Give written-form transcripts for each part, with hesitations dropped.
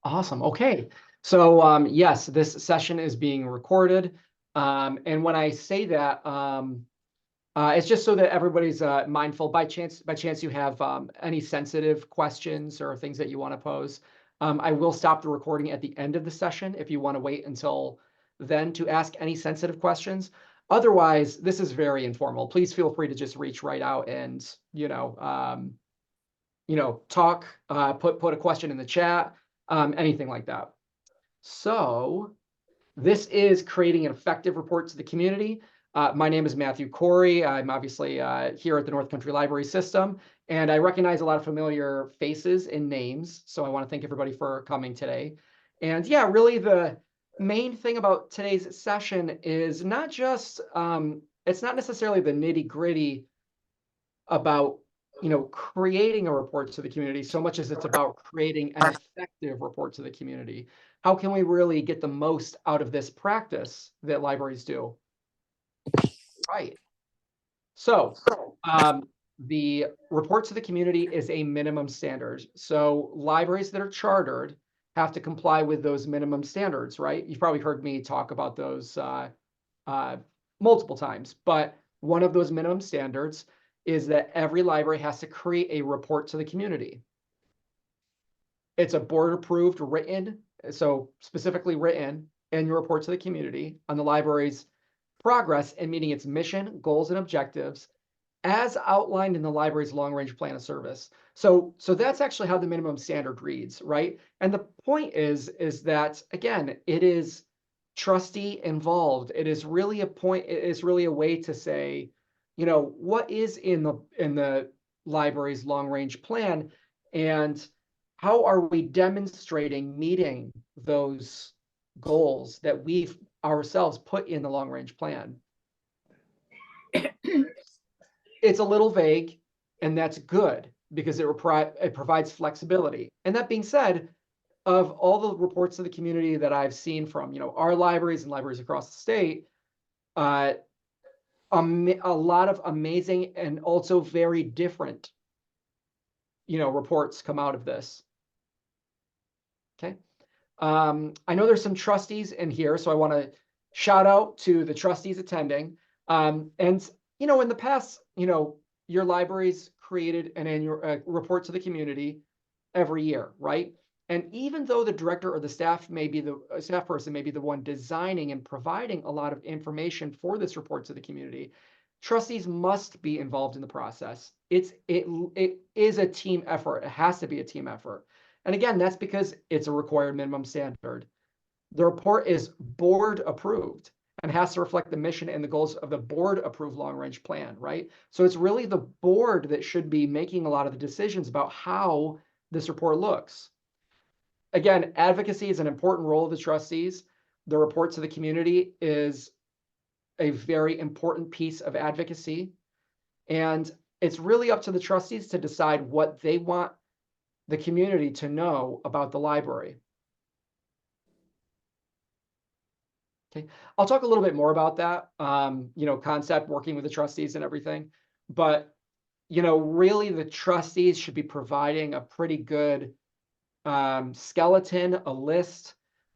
Awesome. Okay. So yes, this session is being recorded. And when I say that, it's just so that everybody's mindful. By chance you have any sensitive questions or things that you want to pose, I will stop the recording at the end of the session if you want to wait until then to ask any sensitive questions. Otherwise, this is very informal. Please feel free to just reach right out and talk, put a question in the chat, anything like that. So this is creating an effective report to the community. My name is Matthew Corey. I'm obviously here at the North Country Library System, and I recognize a lot of familiar faces and names. So I want to thank everybody for coming today. And yeah, really the main thing about today's session is not just, it's not necessarily the nitty gritty about creating a report to the community so much as it's about creating an effective report to the community. How can we really get the most out of this practice that libraries do? Right. So the report to the community is a minimum standard. So libraries that are chartered have to comply with those minimum standards, right? You've probably heard me talk about those multiple times, but one of those minimum standards is that every library has to create a report to the community. It's a board approved written, so specifically written annual report to the community on the library's progress in meeting its mission, goals, and objectives as outlined in the library's long-range plan of service. So that's actually how the minimum standard reads, right? And the point is that, again, it is trustee involved. It is really a way to say, what is in the library's long-range plan, and how are we demonstrating meeting those goals that we've ourselves put in the long-range plan? It's a little vague, and that's good because it provides flexibility. And that being said, of all the reports to the community that I've seen from our libraries and libraries across the state, a lot of amazing and also very different reports come out of this. Okay. I know there's some trustees in here, so I want to shout out to the trustees attending. And in the past, your libraries created an annual report to the community every year, right? And even though the director or the staff staff person may be the one designing and providing a lot of information for this report to the community, trustees must be involved in the process. It is a team effort. It has to be a team effort. And again, that's because it's a required minimum standard. The report is board approved and has to reflect the mission and the goals of the board approved long range plan, right? So it's really the board that should be making a lot of the decisions about how this report looks. Again, advocacy is an important role of the trustees. The report to the community is a very important piece of advocacy. And it's really up to the trustees to decide what they want the community to know about the library. Okay, I'll talk a little bit more about that, concept, working with the trustees and everything. But, really the trustees should be providing a pretty good skeleton, a list,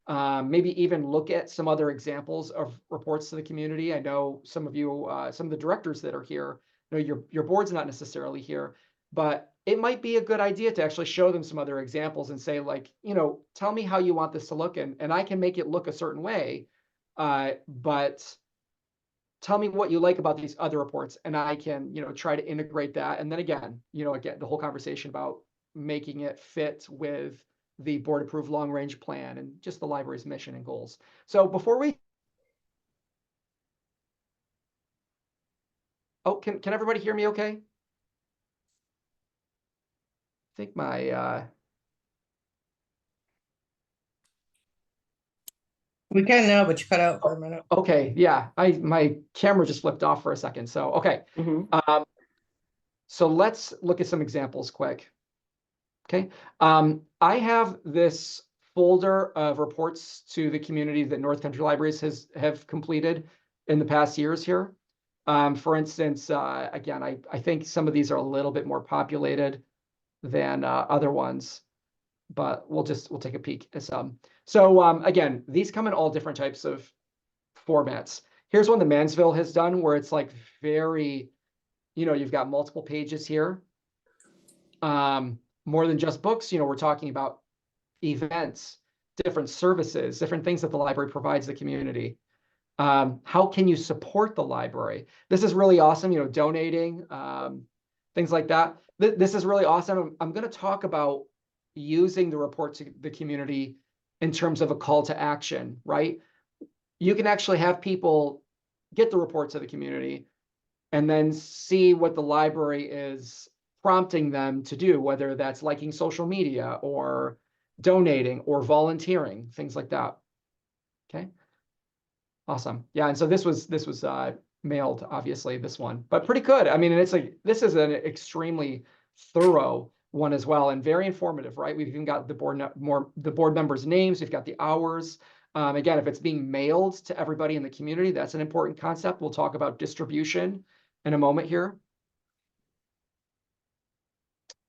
maybe even look at some other examples of reports to the community. I know some of you, some of the directors that are here, your board's not necessarily here, but it might be a good idea to actually show them some other examples and say, like, tell me how you want this to look, and I can make it look a certain way, but tell me what you like about these other reports, and I can, try to integrate that. And then again, the whole conversation about making it fit with the board approved long range plan and just the library's mission and goals. So before we, can everybody hear me okay? I think my, We can now, but you cut out for a minute. Okay, yeah, my camera just flipped off for a second. So, okay. So let's look at some examples quick. Okay, I have this folder of reports to the community that North Country Libraries have completed in the past years here. For instance, again, I think some of these are a little bit more populated than other ones, but we'll take a peek at some. So again, these come in all different types of formats. Here's one the Mansville has done where it's like very, you've got multiple pages here. More than just books, we're talking about events, different services, different things that the library provides the community. How can you support the library? This is really awesome, donating, things like that. This is really awesome. I'm going to talk about using the report to the community in terms of a call to action, right? You can actually have people get the report to the community and then see what the library is prompting them to do, whether that's liking social media or donating or volunteering, things like that. Okay. Awesome. Yeah. And so this was mailed, obviously, this one, but pretty good. I mean, it's like, this is an extremely thorough one as well, and very informative, right? We've even got the board members' names. We've got the hours. Again, if it's being mailed to everybody in the community, that's an important concept. We'll talk about distribution in a moment here.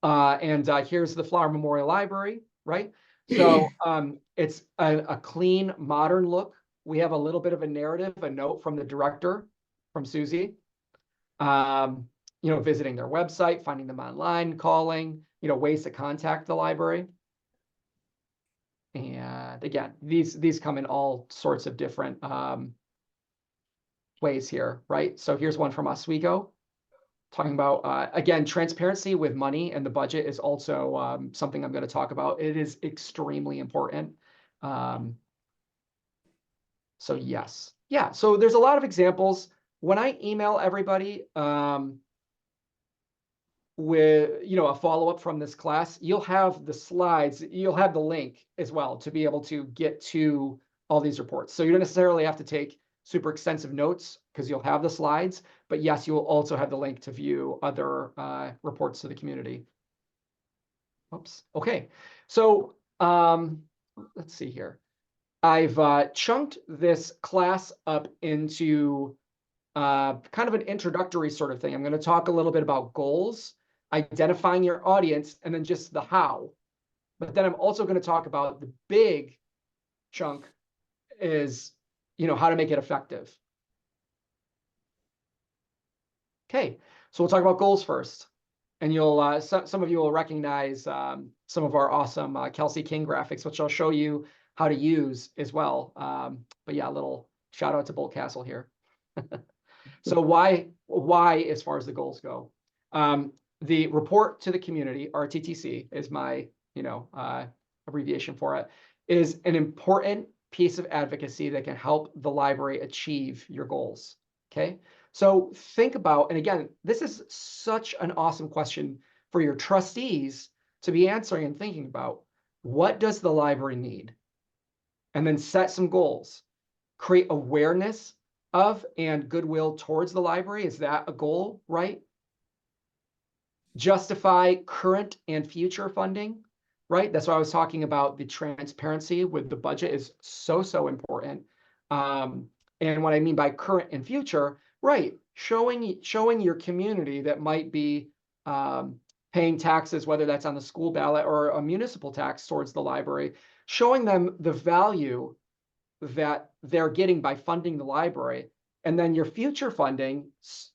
And here's the Flower Memorial Library, right? So it's a clean, modern look. We have a little bit of a narrative, a note from the director, from Susie, visiting their website, finding them online, calling, ways to contact the library. And again, these come in all sorts of different ways here, right? So here's one from Oswego, talking about, again, transparency with money and the budget is also something I'm going to talk about. It is extremely important. So yes. Yeah, so there's a lot of examples. When I email everybody with, a follow-up from this class, you'll have the slides, you'll have the link as well to be able to get to all these reports. So you don't necessarily have to take super extensive notes because you'll have the slides, but yes, you will also have the link to view other reports to the community. Oops. Okay. So let's see here. I've chunked this class up into kind of an introductory sort of thing. I'm going to talk a little bit about goals, identifying your audience, and then just the how. But then I'm also going to talk about the big chunk is, how to make it effective. Okay, so we'll talk about goals first. And you'll, some of you will recognize some of our awesome Kelsey King graphics, which I'll show you how to use as well. But yeah, a little shout out to Bolt Castle here. So why, as far as the goals go, the report to the community, RTTC is my, abbreviation for it, is an important piece of advocacy that can help the library achieve your goals. Okay. So think about, and again, this is such an awesome question for your trustees to be answering and thinking about. What does the library need? And then set some goals. Create awareness of and goodwill towards the library. Is that a goal, right? Justify current and future funding, right? That's why I was talking about the transparency with the budget is so important. And what I mean by current and future, right? Showing your community that might be paying taxes, whether that's on the school ballot or a municipal tax towards the library, showing them the value that they're getting by funding the library. And then your future funding,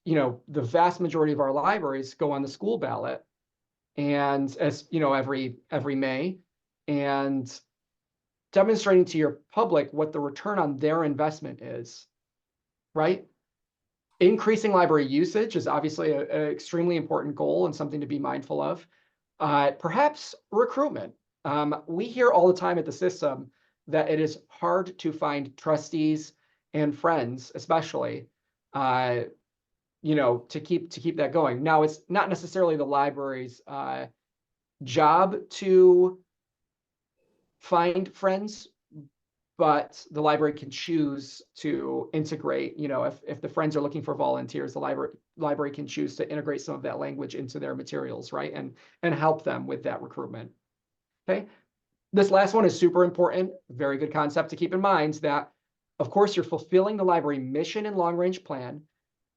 the vast majority of our libraries go on the school ballot, and as every May, and demonstrating to your public what the return on their investment is, right? Increasing library usage is obviously an extremely important goal and something to be mindful of. Perhaps recruitment. We hear all the time at the system that it is hard to find trustees and friends, especially, to keep that going. Now, it's not necessarily the library's job to find friends, but the library can choose to integrate, if the friends are looking for volunteers, the library can choose to integrate some of that language into their materials, right? And help them with that recruitment. Okay. This last one is super important. Very good concept to keep in mind that, of course, you're fulfilling the library mission and long-range plan.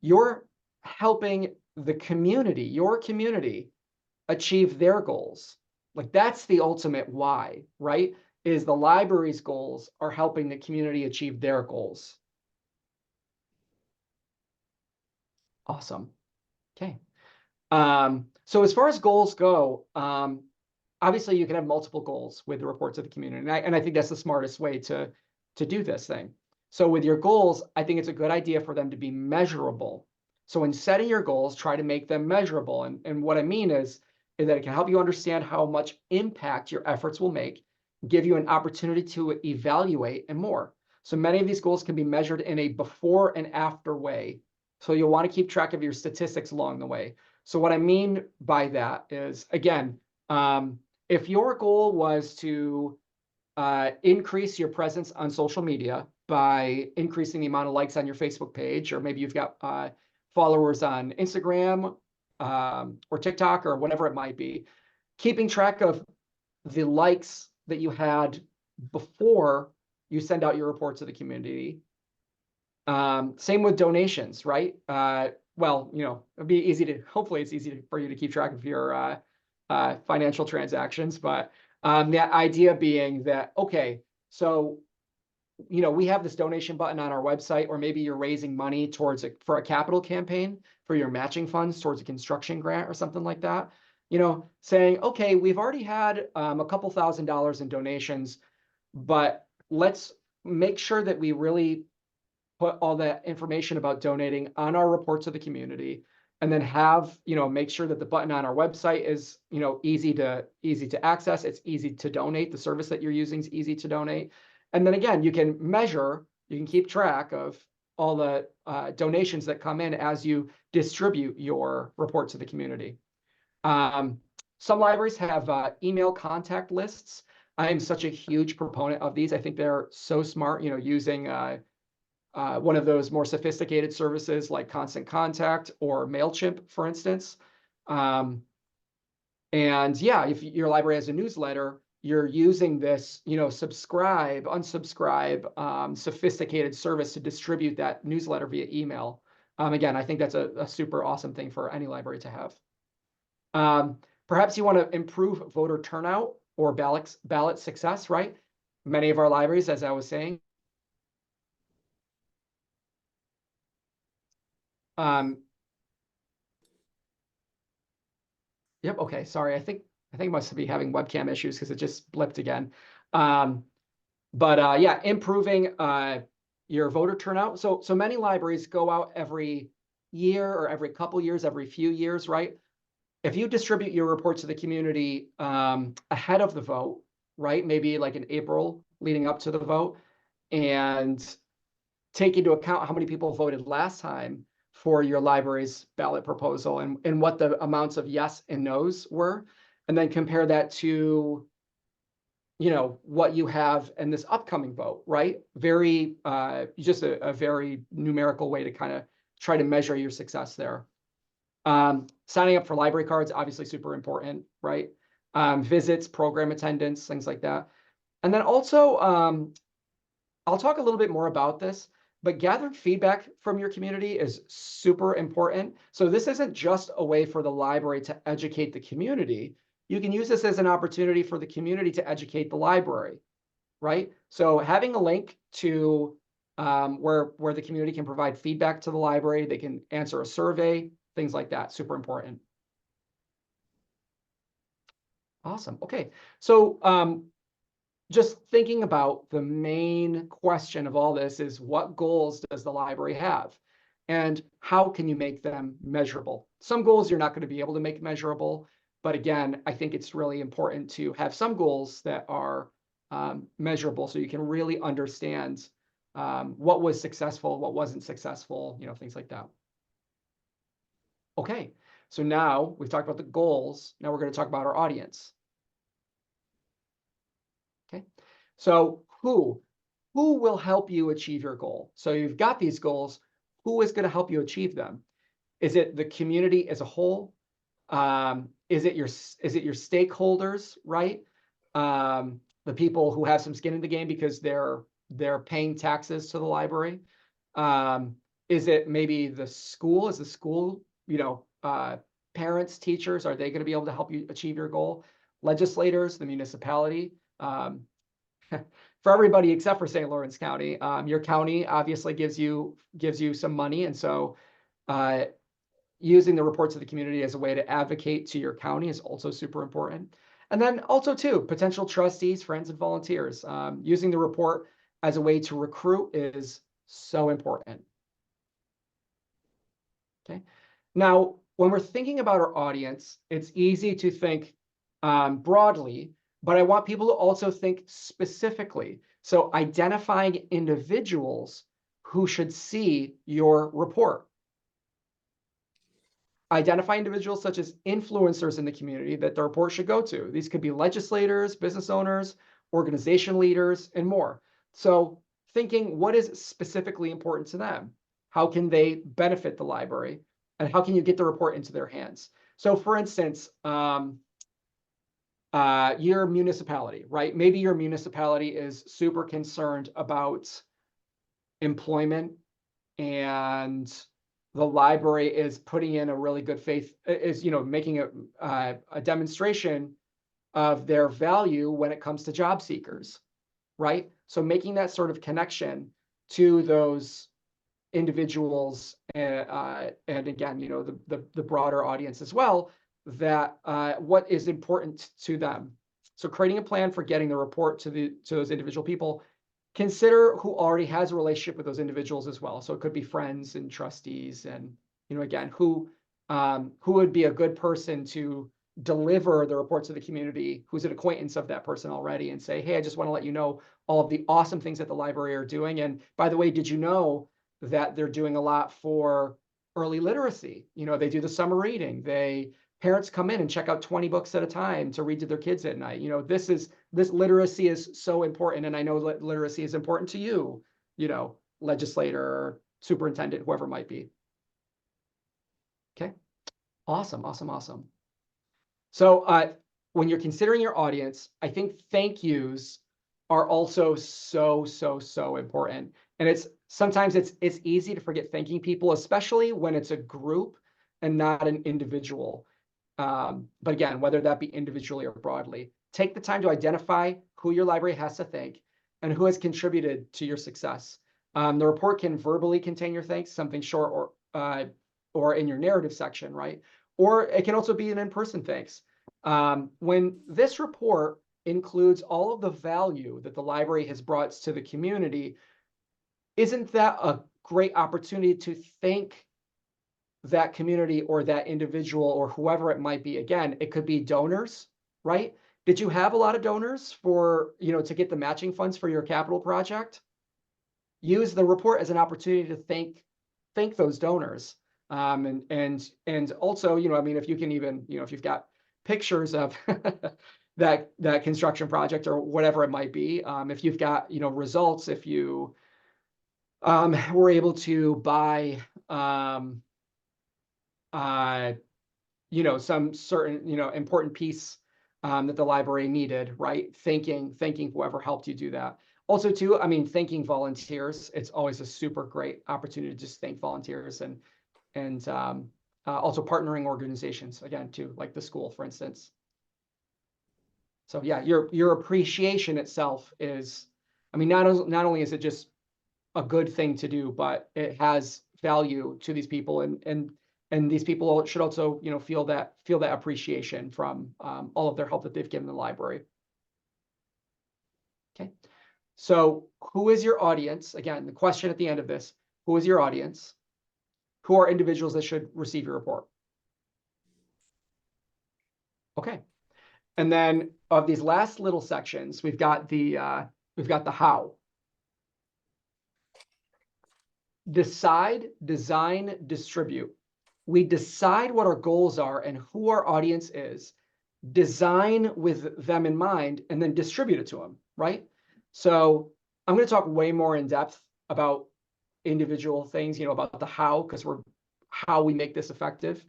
You're helping the community, your community, achieve their goals. Like that's the ultimate why, right? Is the library's goals are helping the community achieve their goals. Awesome. Okay. So as far as goals go, obviously you can have multiple goals with the reports of the community. And I think that's the smartest way to do this thing. So with your goals, I think it's a good idea for them to be measurable. So in setting your goals, try to make them measurable. And what I mean is that it can help you understand how much impact your efforts will make, give you an opportunity to evaluate and more. So many of these goals can be measured in a before and after way. So you'll want to keep track of your statistics along the way. So what I mean by that is, again, if your goal was to increase your presence on social media by increasing the amount of likes on your Facebook page, or maybe you've got followers on Instagram or TikTok or whatever it might be, keeping track of the likes that you had before you send out your report to the community. Same with donations, right? Well, it'd be easy to, hopefully it's easy for you to keep track of your financial transactions, but the idea being that, okay, so, we have this donation button on our website, or maybe you're raising money towards for a capital campaign for your matching funds towards a construction grant or something like that, saying, okay, we've already had a couple $1,000s in donations, but let's make sure that we really put all that information about donating on our report to the community, and then have, make sure that the button on our website is, easy to access. It's easy to donate. The service that you're using is easy to donate. And then again, you can keep track of all the donations that come in as you distribute your report to the community. Some libraries have email contact lists. I am such a huge proponent of these. I think they're so smart, using one of those more sophisticated services like Constant Contact or MailChimp, for instance. And yeah, if your library has a newsletter, you're using this, subscribe, unsubscribe, sophisticated service to distribute that newsletter via email. Again, I think that's a super awesome thing for any library to have. Perhaps you want to improve voter turnout or ballot success, right? Many of our libraries, as I was saying, yep. Okay. Sorry. I think I must be having webcam issues because it just blipped again. But yeah, improving your voter turnout. So many libraries go out every year or every couple years, every few years, right? If you distribute your report to the community ahead of the vote, right? Maybe like in April leading up to the vote, and take into account how many people voted last time for your library's ballot proposal, and what the amounts of yes and no's were, and then compare that to what you have in this upcoming vote, right? Very just a very numerical way to kind of try to measure your success there. Signing up for library cards, obviously super important, right? Visits, program attendance, things like that. And then also, I'll talk a little bit more about this, but gathering feedback from your community is super important. So this isn't just a way for the library to educate the community. You can use this as an opportunity for the community to educate the library, right? So having a link to where the community can provide feedback to the library, they can answer a survey, things like that, super important. Awesome. Okay. So just thinking about the main question of all this is, what goals does the library have? And how can you make them measurable? Some goals you're not going to be able to make measurable. But again, I think it's really important to have some goals that are measurable, so you can really understand what was successful, what wasn't successful, things like that. Okay, so now we've talked about the goals. Now we're going to talk about our audience. Okay, so who will help you achieve your goal? So you've got these goals. Who is going to help you achieve them? Is it the community as a whole? Is it your stakeholders, right? The people who have some skin in the game because they're paying taxes to the library. Is it maybe the school? Is the school, parents, teachers, are they going to be able to help you achieve your goal? legislators, the municipality, for everybody except for St. Lawrence County. Your county obviously gives you some money, and so using the reports of the community as a way to advocate to your county is also super important. And then also too, potential trustees, friends, and volunteers. Using the report as a way to recruit is so important. Okay. Now, when we're thinking about our audience, it's easy to think broadly, but I want people to also think specifically. So identifying individuals who should see your report. Identify individuals such as influencers in the community that the report should go to. These could be legislators, business owners, organization leaders, and more. So thinking what is specifically important to them? How can they benefit the library? And how can you get the report into their hands? So for instance, your municipality, right? Maybe your municipality is super concerned about employment, and the library is putting in a really good faith, is, you know, making a demonstration of their value when it comes to job seekers, right? So making that sort of connection to those individuals, and again, you know, the broader audience as well, that what is important to them. So creating a plan for getting the report to those individual people. Consider who already has a relationship with those individuals as well. So it could be friends and trustees, and, you know, again, who would be a good person to deliver the reports to the community, who's an acquaintance of that person already, and say, hey, I just want to let you know all of the awesome things that the library are doing. And by the way, did you know that they're doing a lot for early literacy? You know, they do the summer reading. Parents come in and check out 20 books at a time to read to their kids at night. You know, this literacy is so important. And I know literacy is important to you, you know, legislator, superintendent, whoever it might be. Okay. Awesome. Awesome. Awesome. So when you're considering your audience, I think thank yous are also so important. And sometimes it's easy to forget thanking people, especially when it's a group and not an individual. But again, whether that be individually or broadly, take the time to identify who your library has to thank and who has contributed to your success. The report can verbally contain your thanks, something short or in your narrative section, right? Or it can also be an in-person thanks. When this report includes all of the value that the library has brought to the community, isn't that a great opportunity to thank that community or that individual or whoever it might be? Again, it could be donors, right? Did you have a lot of donors for, you know, to get the matching funds for your capital project? Use the report as an opportunity to thank those donors. And also, you know, I mean, if you can even, you know, if you've got pictures of that construction project or whatever it might be, if you've got, you know, results, if you were able to buy you know, some certain, you know, important piece that the library needed, right? Thanking whoever helped you do that. Also too, I mean, thanking volunteers. It's always a super great opportunity to just thank volunteers, and also partnering organizations, again, too, like the school, for instance. So yeah, your appreciation itself is, I mean, not only is it just a good thing to do, but it has value to these people, and these people should also, you know, feel that appreciation from all of their help that they've given the library. Okay, so who is your audience? Again, the question at the end of this: who is your audience? Who are individuals that should receive your report? Okay, and then of these last little sections, we've got the how. Decide, design, distribute. We decide what our goals are and who our audience is, design with them in mind, and then distribute it to them, right? So I'm going to talk way more in depth about individual things, you know, about the how, because how we make this effective.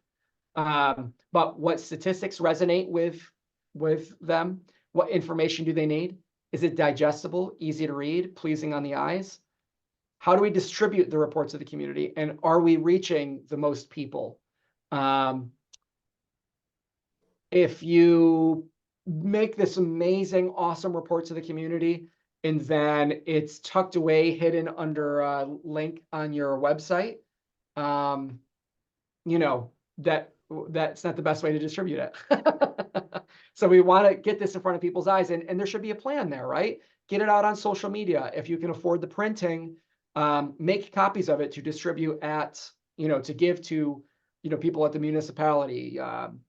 But what statistics resonate with them? What information do they need? Is it digestible, easy to read, pleasing on the eyes? How do we distribute the reports of the community? And are we reaching the most people? If you make this amazing, awesome report to the community, and then it's tucked away, hidden under a link on your website, you know, that's not the best way to distribute it. So we want to get this in front of people's eyes, and there should be a plan there, right? Get it out on social media. If you can afford the printing, make copies of it to distribute at, you know, to give to, you know, people at the municipality.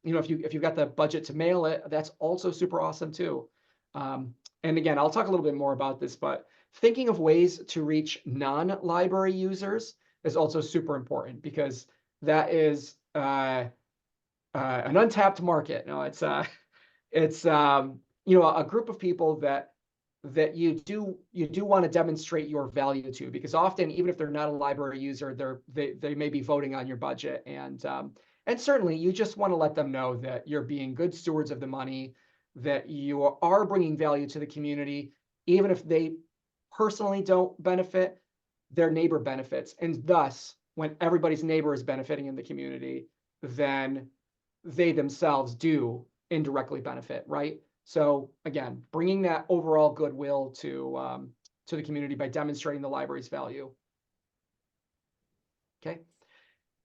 You know, if you've got the budget to mail it, that's also super awesome too. And again, I'll talk a little bit more about this, but thinking of ways to reach non-library users is also super important, because that is an untapped market. No, it's you know, a group of people that you do want to demonstrate your value to, because often, even if they're not a library user, they may be voting on your budget, and certainly you just want to let them know that you're being good stewards of the money, that you are bringing value to the community, even if they personally don't benefit, their neighbor benefits, and thus, when everybody's neighbor is benefiting in the community, then they themselves do indirectly benefit, right? So again, bringing that overall goodwill to the community by demonstrating the library's value. Okay.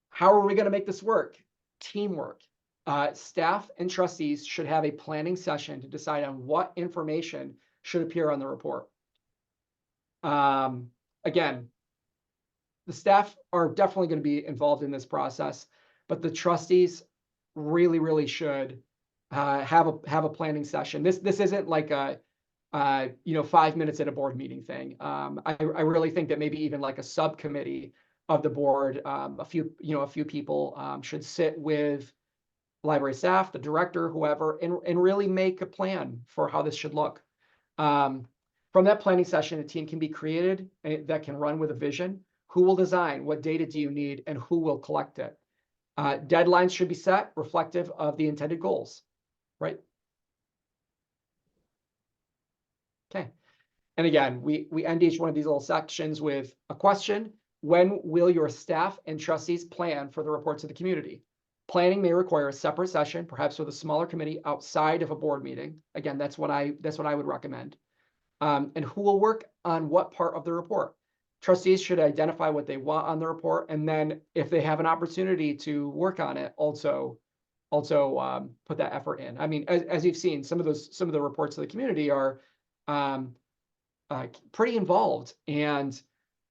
How are we going to make this work? Teamwork. Staff and trustees should have a planning session to decide on what information should appear on the report. Again, the staff are definitely going to be involved in this process, but the trustees really should have a planning session. This isn't like a you know, 5 minutes at a board meeting thing. I really think that maybe even like a subcommittee of the board, a few people should sit with library staff, the director, whoever, and really make a plan for how this should look. From that planning session, a team can be created that can run with a vision. Who will design? What data do you need? And who will collect it? Deadlines should be set reflective of the intended goals, right? Okay. And again, we end each one of these little sections with a question. When will your staff and trustees plan for the report to the community? Planning may require a separate session, perhaps with a smaller committee outside of a board meeting. Again, that's what I would recommend. And who will work on what part of the report? Trustees should identify what they want on the report, and then if they have an opportunity to work on it, also put that effort in. I mean, as you've seen, some of the reports to the community are pretty involved, and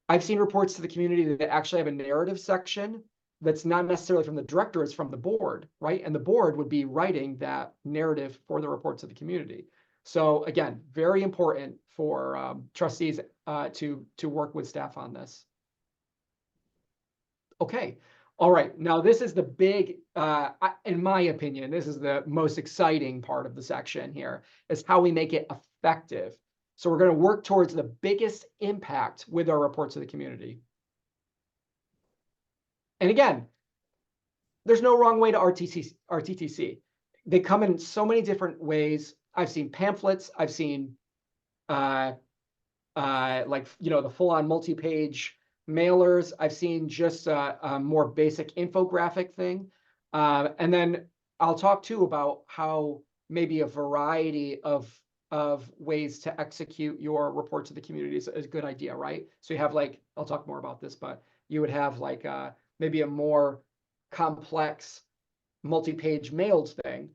I've seen reports to the community that actually have a narrative section that's not necessarily from the director, it's from the board, right? And the board would be writing that narrative for the report to the community. So again, very important for trustees to work with staff on this. Okay, all right. Now this is the big, in my opinion, this is the most exciting part of the section here, is how we make it effective. So we're going to work towards the biggest impact with our report to the community. And again, there's no wrong way to RTTC. They come in so many different ways. I've seen pamphlets. I've seen like, you know, the full-on multi-page mailers. I've seen just a more basic infographic thing. And then I'll talk too about how maybe a variety of ways to execute your report to the community is a good idea, right? So you have like, I'll talk more about this, but you would have like maybe a more complex multi-page mailed thing.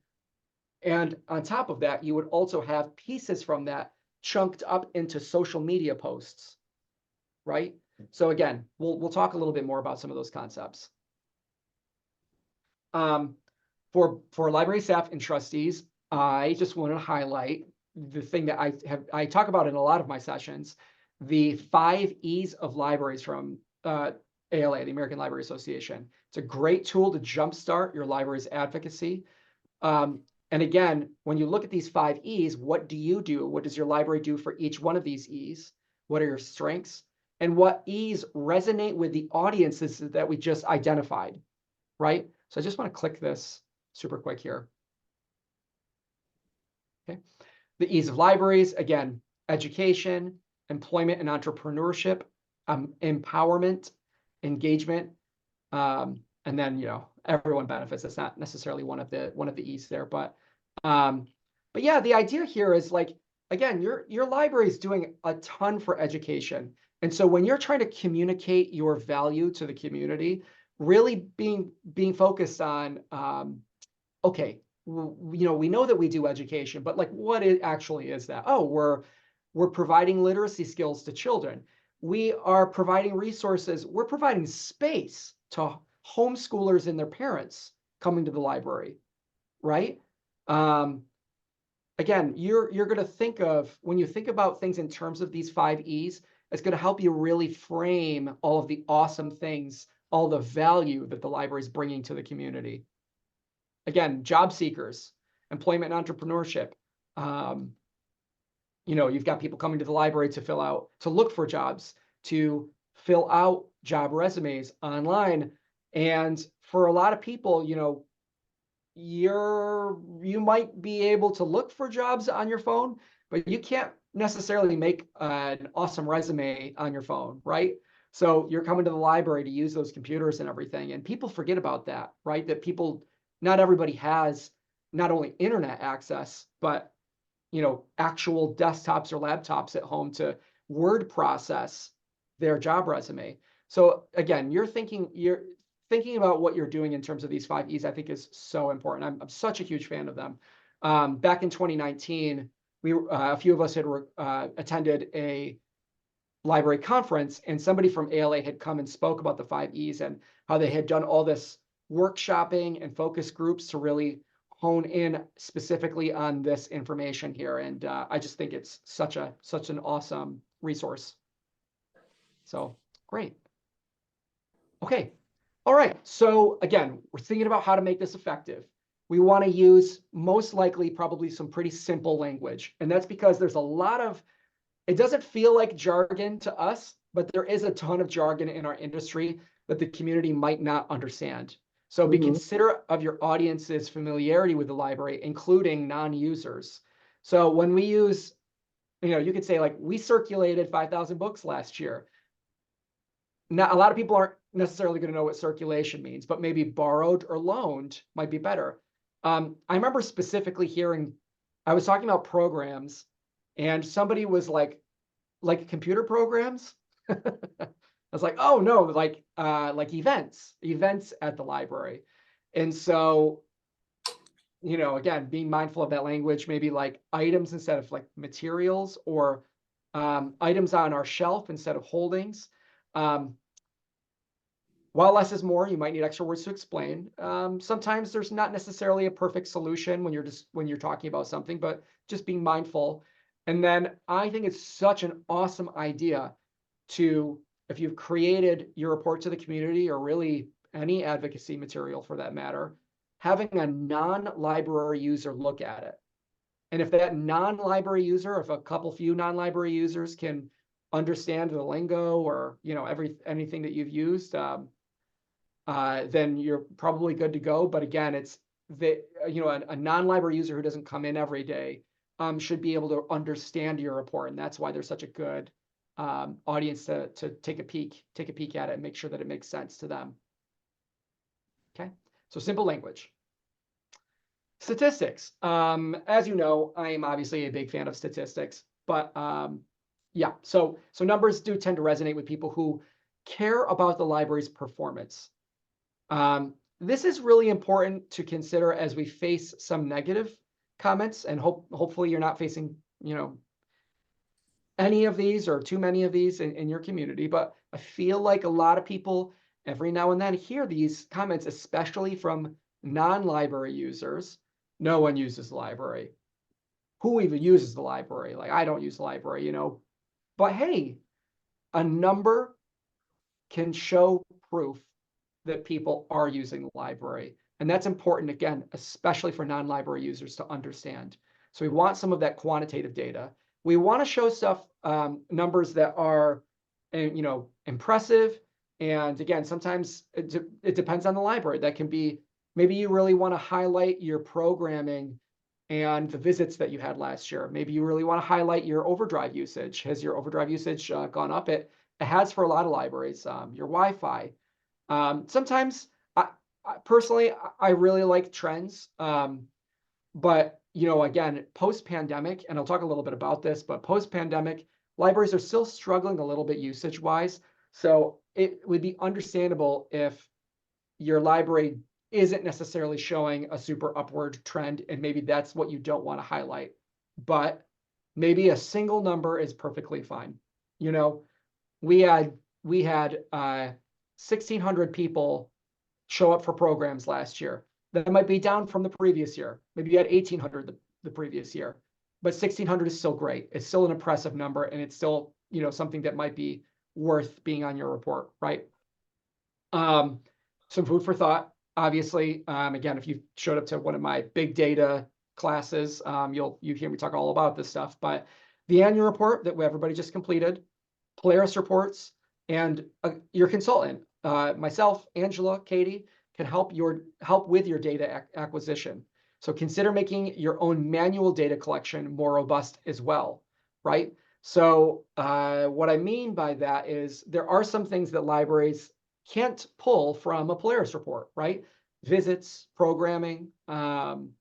And on top of that, you would also have pieces from that chunked up into social media posts, right? So again, we'll talk a little bit more about some of those concepts. For library staff and trustees, I just want to highlight the thing that I talk about in a lot of my sessions, the 5 E's of libraries from ALA, the American Library Association. It's a great tool to jumpstart your library's advocacy. And again, when you look at these 5 E's, what do you do? What does your library do for each one of these E's? What are your strengths? And what E's resonate with the audiences that we just identified, right? So I just want to click this super quick here. Okay. The E's of libraries, again, education, employment and entrepreneurship, empowerment, engagement, and then, you know, everyone benefits. It's not necessarily one of the E's there, but But yeah, the idea here is like, again, your library is doing a ton for education. And so when you're trying to communicate your value to the community, really being focused on, okay, we know that we do education, but like, what it actually is that? Oh, we're providing literacy skills to children. We are providing resources. We're providing space to homeschoolers and their parents coming to the library, right? Um, Again, you're going to think of, when you think about things in terms of these 5 E's, it's going to help you really frame all of the awesome things, all the value that the library is bringing to the community. Again, job seekers, employment and entrepreneurship. Um, you've got people coming to the library to look for jobs, to fill out job resumes online. And for a lot of people, you might be able to look for jobs on your phone, but you can't necessarily make an awesome resume on your phone, right? So you're coming to the library to use those computers and everything, and people forget about that, right? That not everybody has not only internet access, but actual desktops or laptops at home to word process their job resume. So again, you're thinking about what you're doing in terms of these 5 E's, I think is so important. I'm such a huge fan of them. Back in 2019, a few of us had attended a library conference, and somebody from ALA had come and spoke about the 5 E's and how they had done all this workshopping and focus groups to really hone in specifically on this information here. And I just think it's such an awesome resource. So great. Okay. All right. So again, we're thinking about how to make this effective. We want to use most likely probably some pretty simple language. And that's because there's a lot of, it doesn't feel like jargon to us, but there is a ton of jargon in our industry that the community might not understand. So be considerate of your audience's familiarity with the library, including non-users. So when we use, you could say like, we circulated 5,000 books last year. Now, a lot of people aren't necessarily going to know what circulation means, but maybe borrowed or loaned might be better. I remember specifically hearing, I was talking about programs, and somebody was like computer programs. I was like, oh no, like events at the library. And so, again, being mindful of that language, maybe like items instead of like materials, or items on our shelf instead of holdings. While less is more, you might need extra words to explain. Sometimes there's not necessarily a perfect solution when you're talking about something, but just being mindful. And then I think it's such an awesome idea if you've created your report to the community, or really any advocacy material for that matter, having a non-library user look at it. And if that non-library user, if a few non-library users can understand the lingo, or anything that you've used, then you're probably good to go. But again, it's a non-library user who doesn't come in every day should be able to understand your report, and that's why there's such a good audience to take a peek at it and make sure that it makes sense to them. Okay, so simple language. Statistics. As you know, I am obviously a big fan of statistics, but yeah, so numbers do tend to resonate with people who care about the library's performance. This is really important to consider as we face some negative comments, and hopefully you're not facing, any of these or too many of these in your community. But I feel like a lot of people every now and then hear these comments, especially from non-library users. No one uses the library. Who even uses the library? Like, I don't use the library, But hey, a number can show proof that people are using the library. And that's important, again, especially for non-library users to understand. So we want some of that quantitative data. We want to show stuff, numbers that are, impressive. And again, sometimes it depends on the library. That can be, maybe you really want to highlight your programming and the visits that you had last year. Maybe you really want to highlight your overdrive usage. Has your overdrive usage gone up? It has for a lot of libraries. Your Wi-Fi. Sometimes, personally, I really like trends, but again, post-pandemic, and I'll talk a little bit about this, but post-pandemic, libraries are still struggling a little bit usage-wise. So it would be understandable if your library isn't necessarily showing a super upward trend, and maybe that's what you don't want to highlight. But maybe a single number is perfectly fine. We had 1,600 people show up for programs last year. That might be down from the previous year. Maybe you had 1,800 the previous year, but 1,600 is still great. It's still an impressive number, and it's still, something that might be worth being on your report, right? Some food for thought, obviously. Again, if you showed up to one of my big data classes, you hear me talk all about this stuff. But the annual report that everybody just completed, Polaris reports, and your consultant, myself, Angela, Katie, can help with your data acquisition. So consider making your own manual data collection more robust as well, right? So what I mean by that is there are some things that libraries can't pull from a Polaris report, right? Visits, programming, any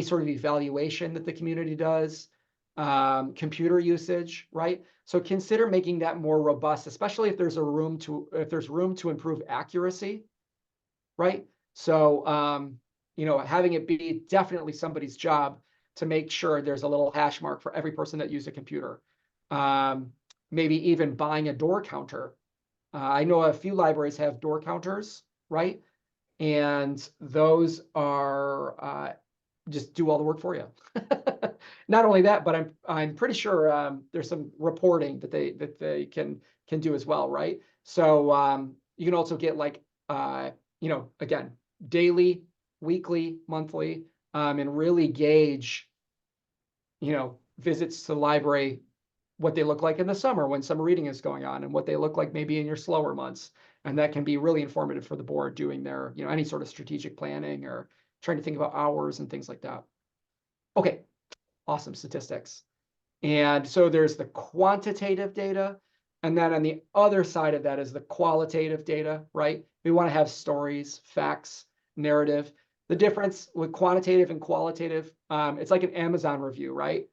sort of evaluation that the community does, computer usage, right? So consider making that more robust, especially if there's room to improve accuracy, right? So having it be definitely somebody's job to make sure there's a little hash mark for every person that used a computer. Maybe even buying a door counter. I know a few libraries have door counters, right? And those are just do all the work for you. Not only that, but I'm pretty sure there's some reporting that they can do as well, right? So you can also get like again, daily, weekly, monthly, and really gauge visits to the library, what they look like in the summer when summer reading is going on, and what they look like maybe in your slower months. And that can be really informative for the board doing their, any sort of strategic planning or trying to think about hours and things like that. Okay, awesome statistics. And so there's the quantitative data. And then on the other side of that is the qualitative data, right? We want to have stories, facts, narrative. The difference with quantitative and qualitative, it's like an Amazon review, right?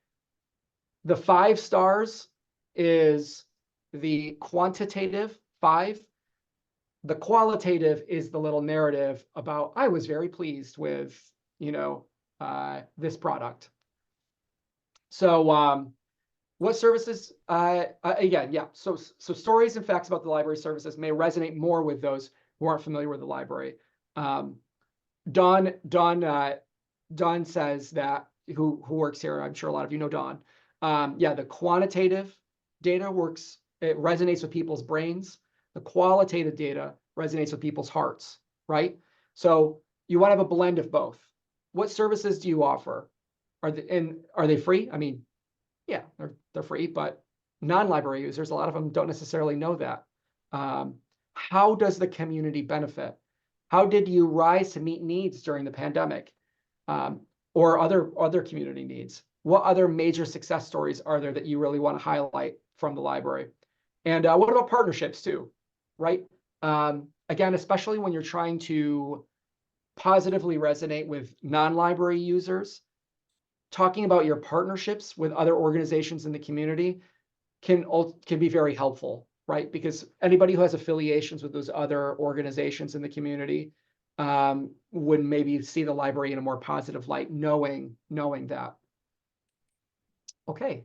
The 5 stars is the quantitative 5. The qualitative is the little narrative about, I was very pleased with, this product. So what services, again, yeah. So stories and facts about the library services may resonate more with those who aren't familiar with the library. Dawn says that, who works here, I'm sure a lot of you know Dawn. Yeah, the quantitative data works, it resonates with people's brains. The qualitative data resonates with people's hearts, right? So you want to have a blend of both. What services do you offer? Are they free? I mean, yeah, they're free, but non-library users, a lot of them don't necessarily know that. How does the community benefit? How did you rise to meet needs during the pandemic, or other community needs? What other major success stories are there that you really want to highlight from the library? And what about partnerships too, right? Again, especially when you're trying to positively resonate with non-library users, talking about your partnerships with other organizations in the community can be very helpful, right? Because anybody who has affiliations with those other organizations in the community would maybe see the library in a more positive light, knowing that. Okay.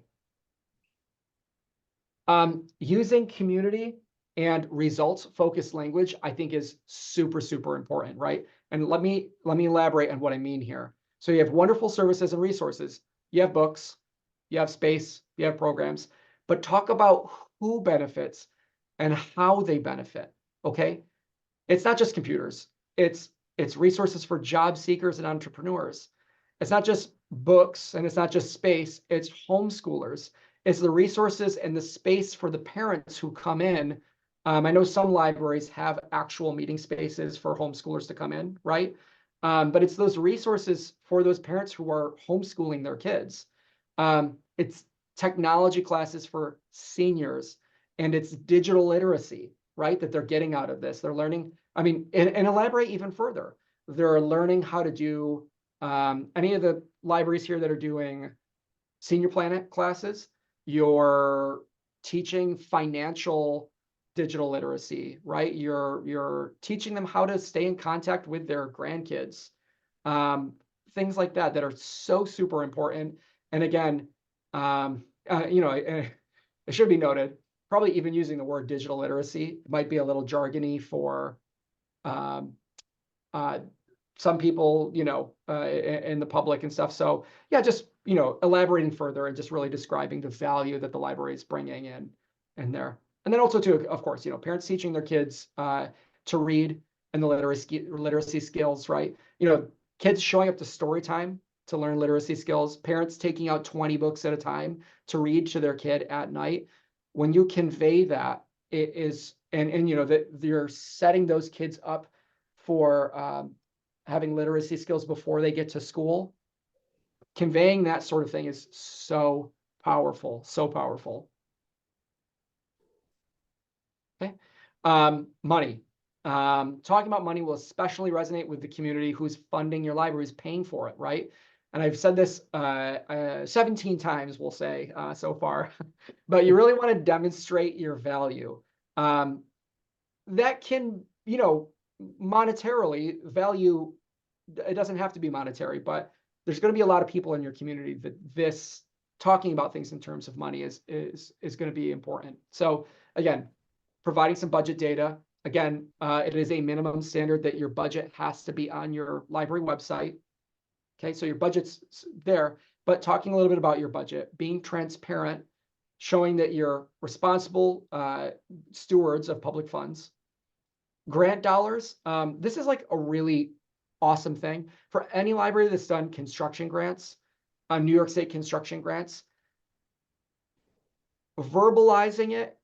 Using community and results-focused language, I think, is super, super important, right? And let me elaborate on what I mean here. So you have wonderful services and resources. You have books, you have space, you have programs, but talk about who benefits and how they benefit, okay? It's not just computers. It's resources for job seekers and entrepreneurs. It's not just books and it's not just space. It's homeschoolers. It's the resources and the space for the parents who come in. I know some libraries have actual meeting spaces for homeschoolers to come in, right? But it's those resources for those parents who are homeschooling their kids. It's technology classes for seniors, and it's digital literacy, right, that they're getting out of this. They're learning, I mean, and elaborate even further. They're learning how to do Any of the libraries here that are doing Senior Planet classes, you're teaching financial digital literacy, right? You're teaching them how to stay in contact with their grandkids, things like that that are so super important. And again, it should be noted, probably even using the word digital literacy might be a little jargony for um, some people, in the public and stuff. So yeah, just, elaborating further and just really describing the value that the library is bringing in there. And then also too, of course, parents teaching their kids to read and the literacy skills, right? Kids showing up to story time to learn literacy skills, parents taking out 20 books at a time to read to their kid at night. When you convey that, it is, and that you're setting those kids up for having literacy skills before they get to school, conveying that sort of thing is so powerful, so powerful. Okay. Money. Talking about money will especially resonate with the community who's funding your library, is paying for it, right? And I've said this 17 times, we'll say, so far, but you really want to demonstrate your value. That can, monetarily value, it doesn't have to be monetary, but there's going to be a lot of people in your community that this talking about things in terms of money is going to be important. So again, providing some budget data. Again, it is a minimum standard that your budget has to be on your library website. Okay, so your budget's there, but talking a little bit about your budget, being transparent, showing that you're responsible stewards of public funds. Grant dollars. This is like a really awesome thing for any library that's done construction grants, New York State construction grants. Verbalizing it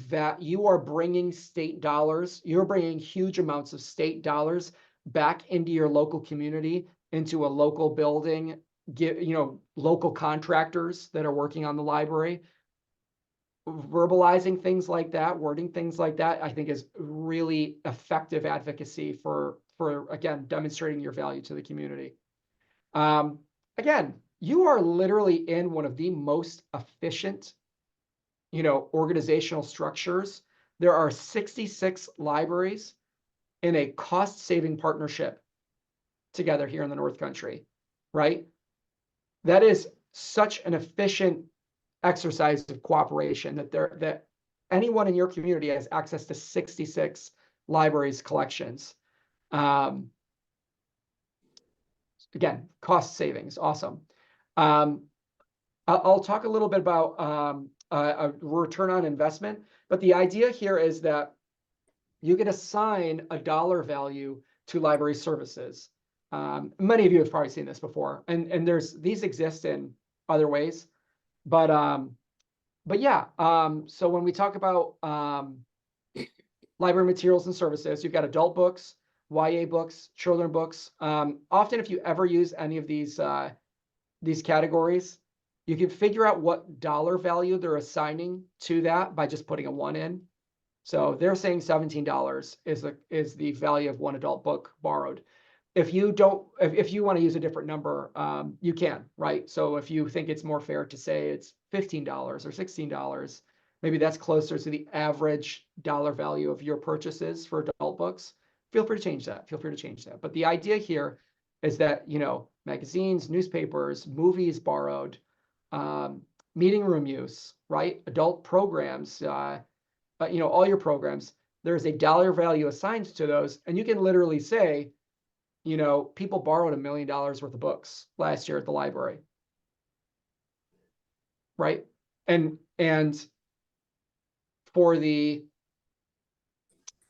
that you are bringing state dollars, you're bringing huge amounts of state dollars back into your local community, into a local building, local contractors that are working on the library. Verbalizing things like that, wording things like that, I think is really effective advocacy for again, demonstrating your value to the community. Again, you are literally in one of the most efficient, organizational structures. There are 66 libraries in a cost-saving partnership together here in the North Country, right? That is such an efficient exercise of cooperation that anyone in your community has access to 66 libraries collections. Again, cost savings, awesome. I'll talk a little bit about a return on investment, but the idea here is that you can assign a dollar value to library services. Many of you have probably seen this before, and these exist in other ways, but yeah. So when we talk about library materials and services, you've got adult books, YA books, children books. Often, if you ever use any of these categories, you can figure out what dollar value they're assigning to that by just putting a 1 in. So they're saying $17 is the value of one adult book borrowed. If you want to use a different number, you can, right? So if you think it's more fair to say it's $15 or $16, maybe that's closer to the average dollar value of your purchases for adult books. Feel free to change that. But the idea here is that, magazines, newspapers, movies borrowed, meeting room use, right? Adult programs, all your programs, there's a dollar value assigned to those. And you can literally say, people borrowed $1 million worth of books last year at the library, right? And for the,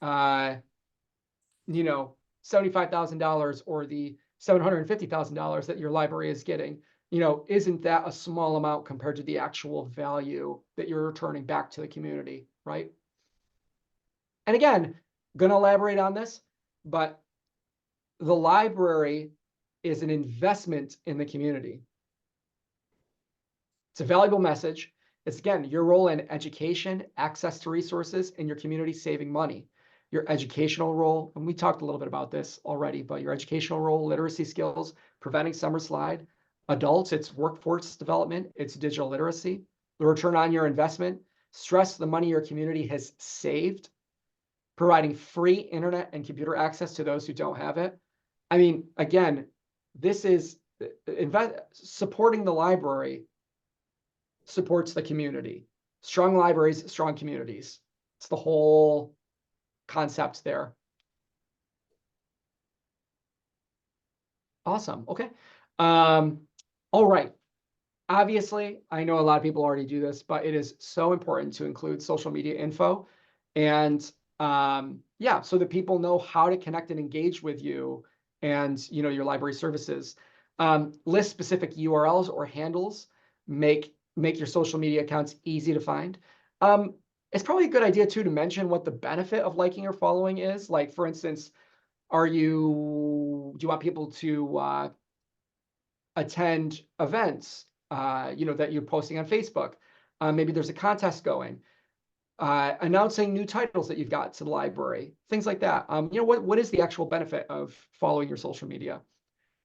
$75,000 or the $750,000 that your library is getting, isn't that a small amount compared to the actual value that you're returning back to the community, right? And again, going to elaborate on this, but the library is an investment in the community. It's a valuable message. It's, again, your role in education, access to resources, and your community saving money. your educational role, and we talked a little bit about this already, but your educational role, literacy skills, preventing summer slide. Adults, it's workforce development, it's digital literacy, the return on your investment, stress the money your community has saved, providing free internet and computer access to those who don't have it. I mean, again, this is supporting the library supports the community. Strong libraries, strong communities. It's the whole concept there. Awesome. Okay. All right. Obviously, I know a lot of people already do this, but it is so important to include social media info. And yeah, so that people know how to connect and engage with you and your library services. List specific URLs or handles. Make your social media accounts easy to find. It's probably a good idea too to mention what the benefit of liking or following is. Like, for instance, do you want people to attend events that you're posting on Facebook? Maybe there's a contest going. Announcing new titles that you've got to the library, things like that. What is the actual benefit of following your social media?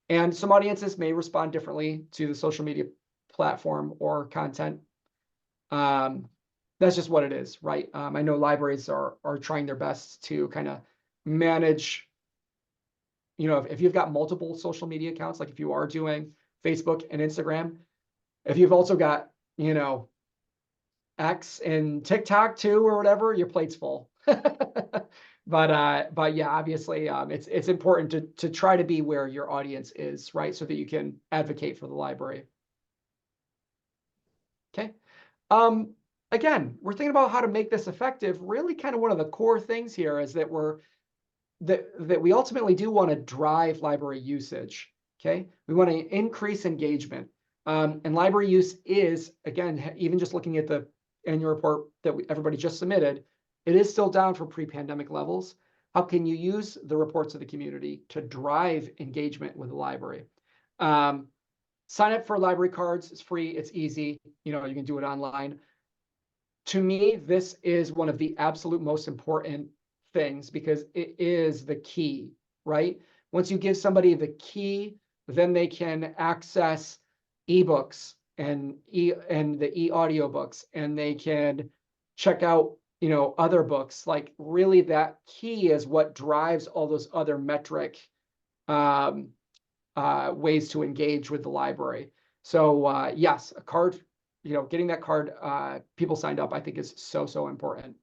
And some audiences may respond differently to the social media platform or content. That's just what it is, right? I know libraries are trying their best to kind of manage, if you've got multiple social media accounts, like if you are doing Facebook and Instagram, if you've also got, X and TikTok too, or whatever, your plate's full. But yeah, obviously, it's important to try to be where your audience is, right? So that you can advocate for the library. Okay. Again, we're thinking about how to make this effective. Really, kind of one of the core things here is that we ultimately do want to drive library usage. Okay, we want to increase engagement, and library use is, again, even just looking at the annual report that everybody just submitted, it is still down from pre-pandemic levels. How can you use the reports of the community to drive engagement with the library? Sign up for library cards. It's free. It's easy. You can do it online. To me, this is one of the absolute most important things because it is the key, right? Once you give somebody the key, then they can access ebooks and the e-audiobooks, and they can check out other books. Like, really, that key is what drives all those other metric ways to engage with the library. So yes, a card, getting that card people signed up, I think is so important.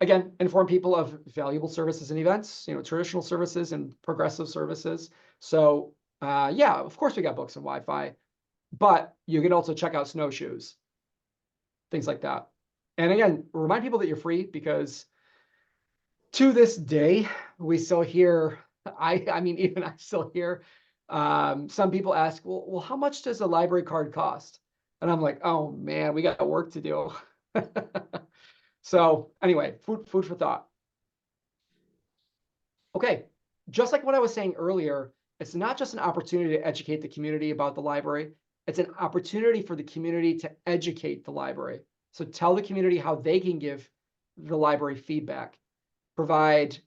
Again, inform people of valuable services and events, traditional services and progressive services. So yeah, of course we got books and Wi-Fi, but you can also check out snowshoes, things like that. And again, remind people that you're free, because to this day, we still hear, I mean, even I still hear some people ask, well, how much does a library card cost? And I'm like, oh man, we got work to do. So anyway, food for thought. Okay, just like what I was saying earlier, it's not just an opportunity to educate the community about the library. It's an opportunity for the community to educate the library. So tell the community how they can give the library feedback, provide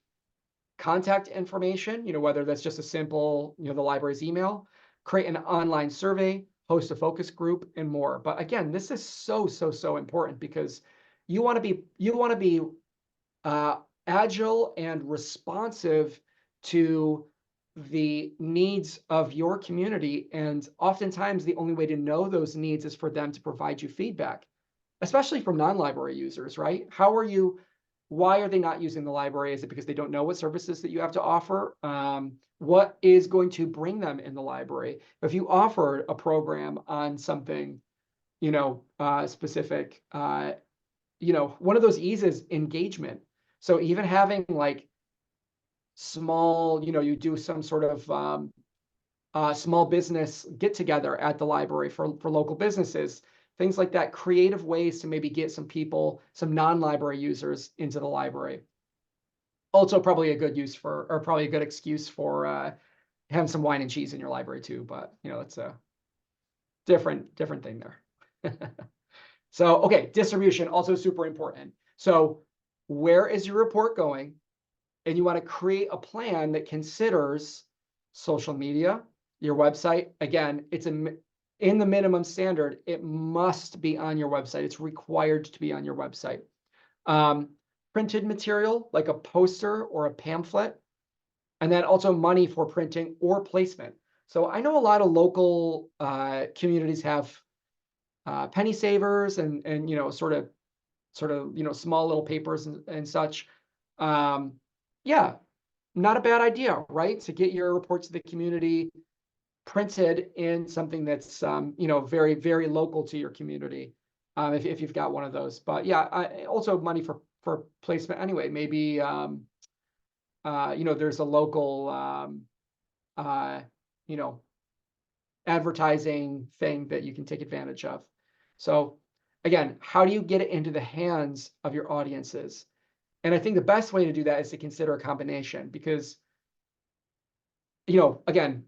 contact information, whether that's just a simple, the library's email, create an online survey, host a focus group, and more. But again, this is so important, because you want to be agile and responsive to the needs of your community. And oftentimes the only way to know those needs is for them to provide you feedback, especially from non-library users, right? Why are they not using the library? Is it because they don't know what services that you have to offer? What is going to bring them in the library? If you offer a program on something, specific, one of those E's is engagement. So even having like small, you do some sort of small business get together at the library for local businesses, things like that, creative ways to maybe get some people, some non-library users into the library. Also probably a good probably a good excuse for having some wine and cheese in your library too, but it's a different thing there. So, okay, distribution, also super important. So where is your report going? And you want to create a plan that considers social media, your website. Again, it's in the minimum standard. It must be on your website. It's required to be on your website. Printed material like a poster or a pamphlet, and then also money for printing or placement. So I know a lot of local communities have penny savers and sort of small little papers and such. Yeah, not a bad idea, right? To get your reports to the community printed in something that's very, very local to your community, if you've got one of those. But yeah, also money for placement anyway. Maybe there's a local advertising thing that you can take advantage of. So again, how do you get it into the hands of your audiences? And I think the best way to do that is to consider a combination, because again,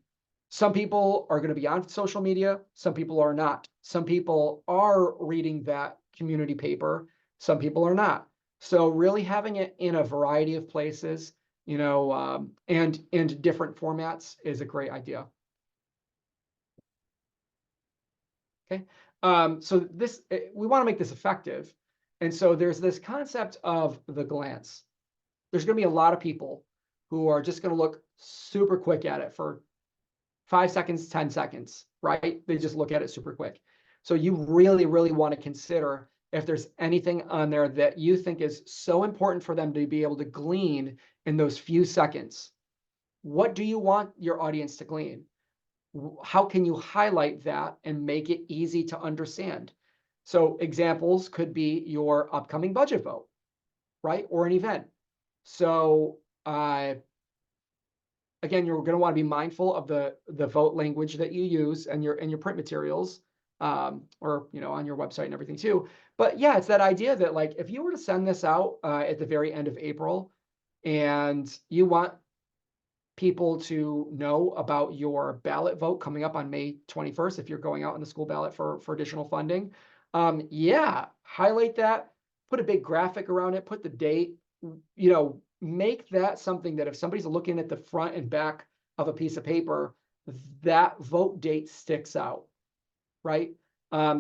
some people are going to be on social media, some people are not. Some people are reading that community paper, some people are not. So really having it in a variety of places, and in different formats is a great idea. Okay, so we want to make this effective. And so there's this concept of the glance. There's going to be a lot of people who are just going to look super quick at it for 5 seconds, 10 seconds, right? They just look at it super quick. So you really, really want to consider if there's anything on there that you think is so important for them to be able to glean in those few seconds. What do you want your audience to glean? How can you highlight that and make it easy to understand? So examples could be your upcoming budget vote, right? Or an event. So again, you're going to want to be mindful of the vote language that you use and your print materials, or on your website and everything too. But yeah, it's that idea that, like, if you were to send this out at the very end of April, and you want people to know about your ballot vote coming up on May 21st, if you're going out on the school ballot for additional funding, yeah, highlight that, put a big graphic around it, put the date, make that something that if somebody's looking at the front and back of a piece of paper, that vote date sticks out, right?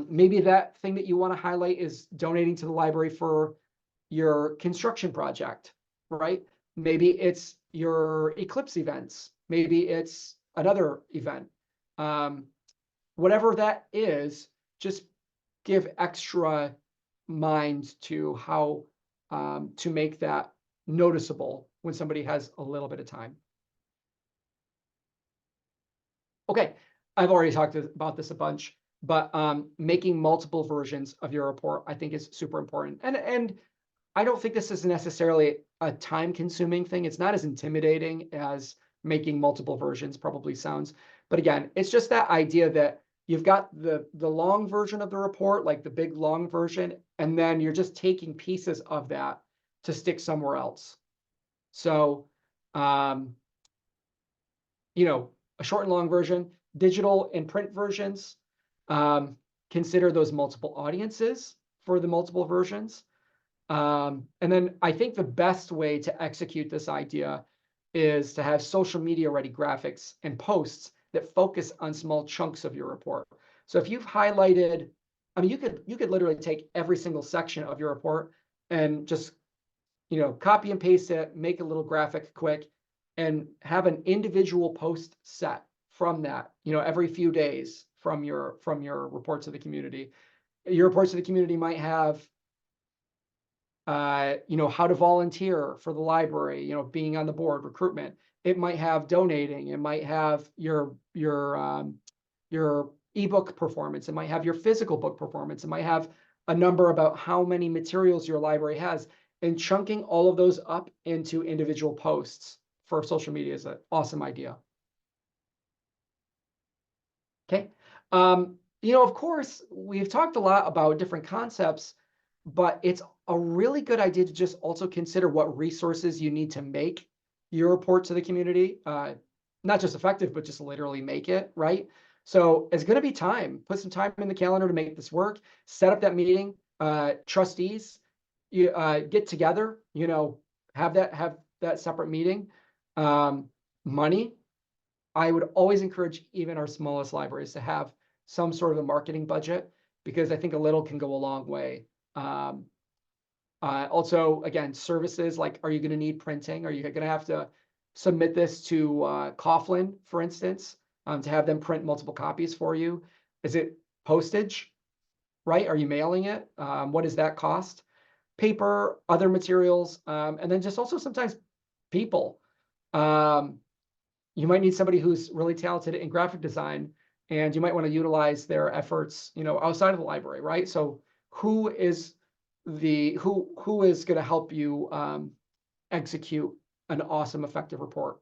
Maybe that thing that you want to highlight is donating to the library for your construction project, right? Maybe it's your eclipse events. Maybe it's another event. Whatever that is, just give extra mind to how to make that noticeable when somebody has a little bit of time. Okay, I've already talked about this a bunch, but making multiple versions of your report, I think, is super important. And I don't think this is necessarily a time-consuming thing. It's not as intimidating as making multiple versions probably sounds. But again, it's just that idea that you've got the long version of the report, like the big long version, and then you're just taking pieces of that to stick somewhere else. So, a short and long version, digital and print versions, consider those multiple audiences for the multiple versions. And then I think the best way to execute this idea is to have social media ready graphics and posts that focus on small chunks of your report. So if you've highlighted, I mean, you could literally take every single section of your report and just, copy and paste it, make a little graphic quick, and have an individual post set from that, every few days from your reports to the community. Your reports to the community might have how to volunteer for the library, being on the board, recruitment. It might have donating. It might have your ebook performance. It might have your physical book performance. It might have a number about how many materials your library has, and chunking all of those up into individual posts for social media is an awesome idea. Okay. Of course, we've talked a lot about different concepts, but it's a really good idea to just also consider what resources you need to make your report to the community. Not just effective, but just literally make it, right? So it's going to be time. Put some time in the calendar to make this work. Set up that meeting. Trustees, you get together, have that separate meeting. Money, I would always encourage even our smallest libraries to have some sort of a marketing budget, because I think a little can go a long way. Also, again, services, like, are you going to need printing? Are you going to have to submit this to Coughlin, for instance, to have them print multiple copies for you? Is it postage, right? Are you mailing it? What does that cost? Paper, other materials, and then just also sometimes people. You might need somebody who's really talented in graphic design, and you might want to utilize their efforts, outside of the library, right? So who is going to help you execute an awesome, effective report?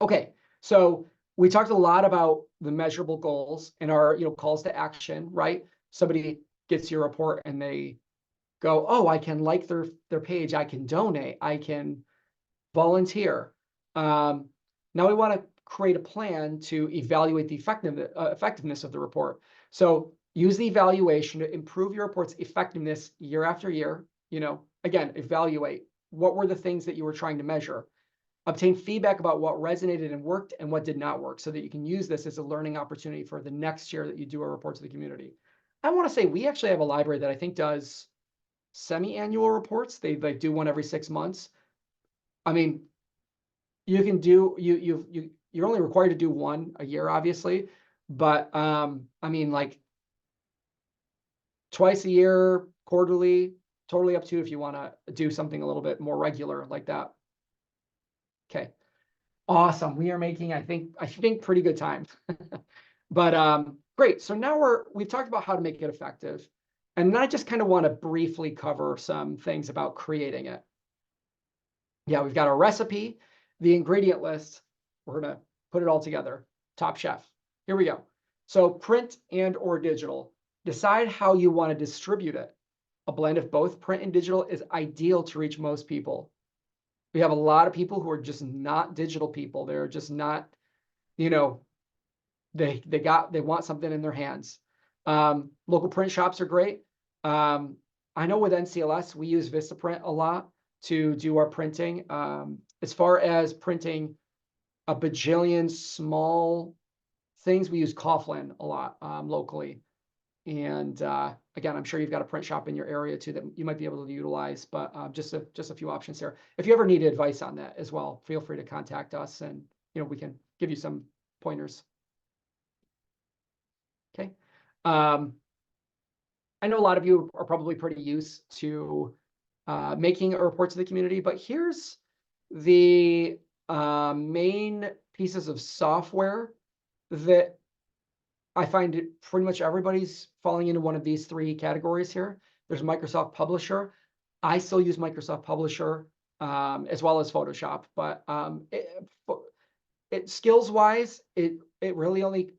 Okay, so we talked a lot about the measurable goals and our, calls to action, right? Somebody gets your report and they go, oh, I can like their page, I can donate, I can volunteer. Now we want to create a plan to evaluate the effectiveness of the report. So use the evaluation to improve your report's effectiveness year after year. Again, evaluate what were the things that you were trying to measure. Obtain feedback about what resonated and worked and what did not work, so that you can use this as a learning opportunity for the next year that you do a report to the community. I want to say we actually have a library that I think does semi-annual reports. They do one every 6 months. I mean, you can do you're only required to do one a year, obviously, but I mean, like, twice a year, quarterly, totally up to you if you want to do something a little bit more regular like that. Okay, awesome. We are making, I think pretty good time. But great. So now we've talked about how to make it effective, and then I just kind of want to briefly cover some things about creating it. Yeah, we've got our recipe, the ingredient list. We're going to put it all together. Top Chef. Here we go. So print and or digital. Decide how you want to distribute it. A blend of both print and digital is ideal to reach most people. We have a lot of people who are just not digital people. They're just not, they want something in their hands. Local print shops are great. I know with NCLS, we use Vistaprint a lot to do our printing. As far as printing a bajillion small things, we use Coughlin a lot locally. And again, I'm sure you've got a print shop in your area too that you might be able to utilize, but just a few options there. If you ever need advice on that as well, feel free to contact us, and we can give you some pointers. Okay. I know a lot of you are probably pretty used to making a report to the community, but here's the main pieces of software that I find pretty much everybody's falling into one of these three categories here. There's Microsoft Publisher. I still use Microsoft Publisher as well as Photoshop, but skills-wise, it really only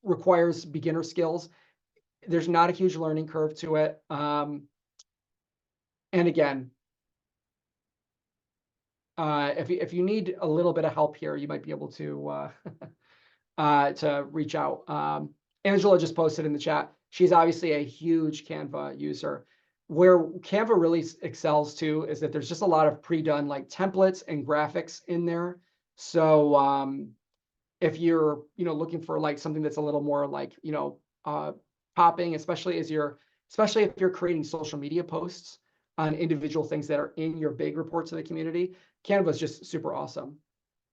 requires beginner skills. There's not a huge learning curve to it. And again, if you need a little bit of help here, you might be able to reach out. Angela just posted in the chat. She's obviously a huge Canva user. Where Canva really excels too is that there's just a lot of pre-done like templates and graphics in there. So if you're looking for like something that's a little more like popping, especially if you're creating social media posts on individual things that are in your big reports to the community, Canva is just super awesome.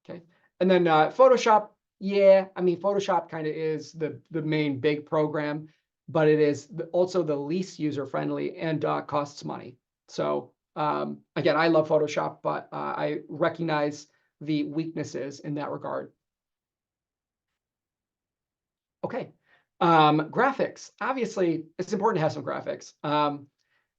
Okay, and then Photoshop. Yeah, I mean, Photoshop kind of is the main big program, but it is also the least user-friendly and costs money. So again, I love Photoshop, but I recognize the weaknesses in that regard. Okay, graphics. Obviously, it's important to have some graphics.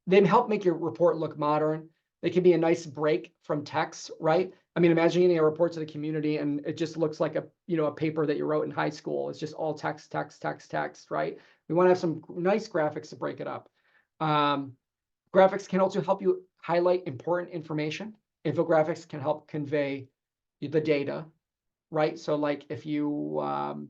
They help make your report look modern. They can be a nice break from text, right? I mean, imagine getting a report to the community and it just looks like a paper that you wrote in high school. It's just all text, text, text, text, right? We want to have some nice graphics to break it up. Graphics can also help you highlight important information. Infographics can help convey the data, right? So like if you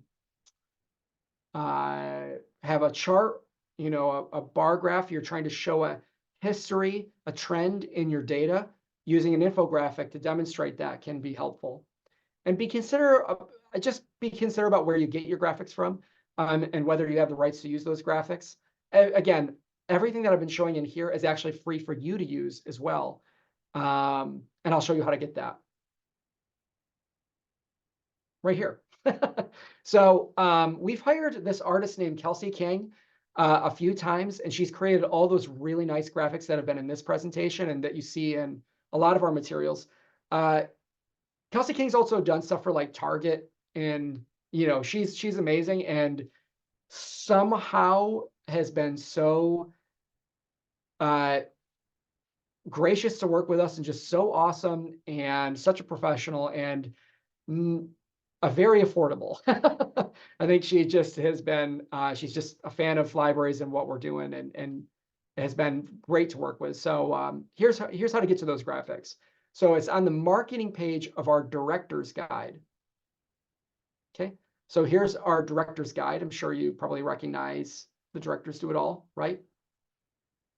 have a chart, you know, a bar graph, you're trying to show a history, a trend in your data, using an infographic to demonstrate that can be helpful. And just be considerate about where you get your graphics from, and whether you have the rights to use those graphics. Again, everything that I've been showing in here is actually free for you to use as well. And I'll show you how to get that right here. So we've hired this artist named Kelsey King a few times, and she's created all those really nice graphics that have been in this presentation and that you see in a lot of our materials. Kelsey King's also done stuff for like Target, and you know, she's amazing, and somehow has been so gracious to work with us, and just so awesome, and such a professional, and a very affordable. I think she just has been, she's just a fan of libraries and what we're doing, and has been great to work with. So here's how to get to those graphics. So it's on the marketing page of our director's guide. Okay, so here's our director's guide. I'm sure you probably recognize the Directors Do It All, right?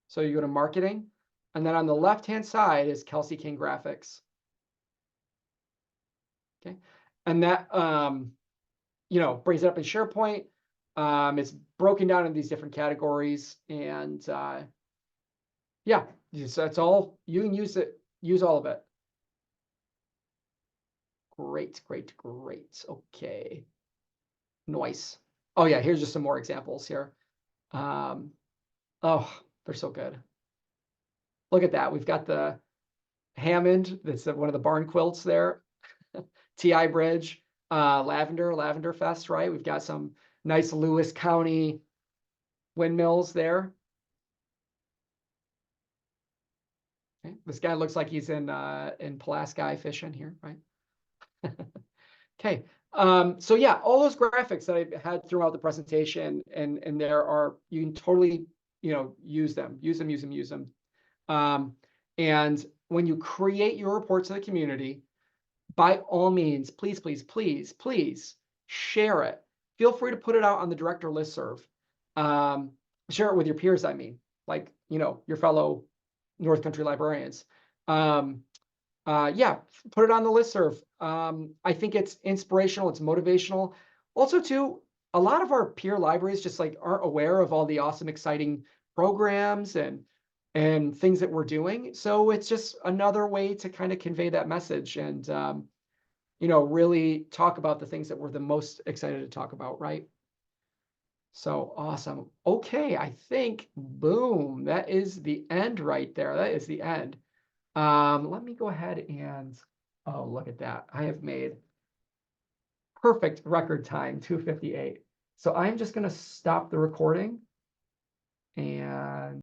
So you go to marketing, and then on the left-hand side is Kelsey King Graphics. Okay, and that you know, brings it up in SharePoint. It's broken down in these different categories, and yeah, so that's all. You can use all of it. Great. Okay, nice. Oh yeah, here's just some more examples here. Oh, they're so good. Look at that. We've got the Hammond, that's one of the barn quilts there. TI Bridge, Lavender Fest, right? We've got some nice Lewis County windmills there. Okay. This guy looks like he's in Pulaski fishing here, right? Okay. So yeah, all those graphics that I had throughout the presentation, and you can totally, you know, use them. And when you create your report to the community, by all means, please share it. Feel free to put it out on the director listserv. Share it with your peers, I mean, like, you know, your fellow North Country librarians. Yeah, put it on the listserv. I think it's inspirational, it's motivational. Also, too, a lot of our peer libraries just like aren't aware of all the awesome, exciting programs and things that we're doing. So it's just another way to kind of convey that message, and you know, really talk about the things that we're the most excited to talk about, right? So awesome. Okay, I think, boom, that is the end right there. That is the end. Let me go ahead and, oh, look at that. I have made perfect record time, 2:58. So I'm just going to stop the recording, and